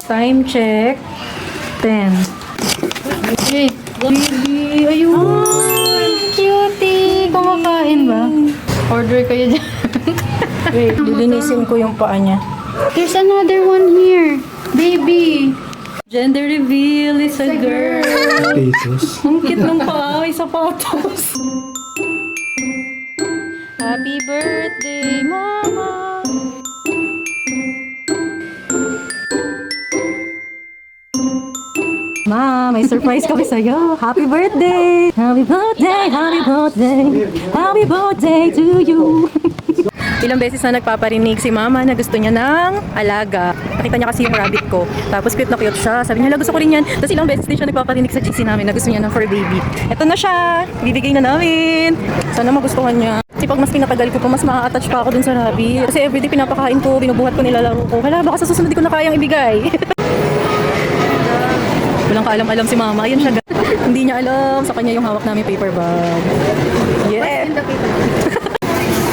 Time check. 10. Hey, baby, ayun. Cutie. Kumakain ba? Order kayo dyan. Wait, lilinisin ko yung paa niya. There's another one here. Baby. Gender reveal is a girl. Pesos. Ang cute ng paa, may sapatos. Happy birthday, Mama. Ma, may surprise kami sa'yo. Happy birthday! Happy birthday! Happy birthday! Happy birthday to you! Ilang beses na nagpaparinig si Mama na gusto niya ng alaga. Nakita niya kasi yung rabbit ko. Tapos cute na cute siya. Sabi niya, gusto ko rin yan. Tapos ilang beses din siya nagpaparinig sa GC namin na gusto niya ng fur baby. Ito na siya! Bibigay na namin! Sana magustuhan niya. Kasi pag mas pinatagal ko pa, mas maa-attach pa ako dun sa rabbit. Kasi everyday pinapakain ko, binubuhat ko, nilalaro ko. Hala, baka sa susunod di ko na kayang ibigay. Walang kaalam-alam si Mama. Ayun siya. Hindi niya alam. Sa kanya yung hawak namin paper bag. Yeah!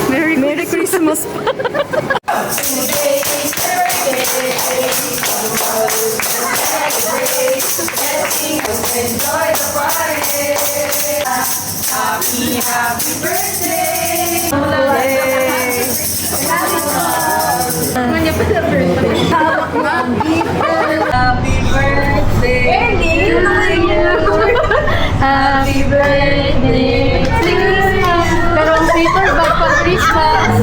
Merry Christmas! Happy birthday. Pero ang paper bag pa Christmas.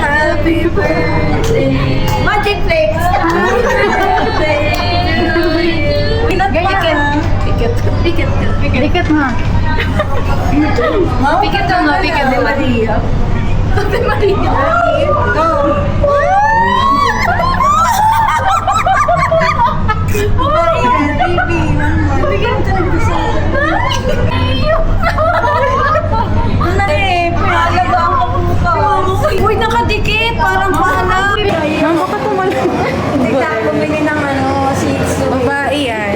Happy birthday! Magic Flakes! Happy birthday to you! Pikit. Pikit. Pikit nga. Pikit nga, pikit. Ate Maria. Ate Maria. Go! Maria, baby. Bigyan ka ng gusto. Ano eh, pinalagaan ka po ka. Uy, nakadikit. Parang pahala. Ma'am, baka tumalong. Hindi ka bumili ng Shih Tzu. Babae yan.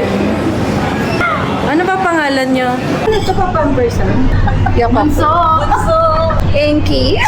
Ano ba pangalan niyo? Ano ito pa pampersan? Yapak. So, Enki.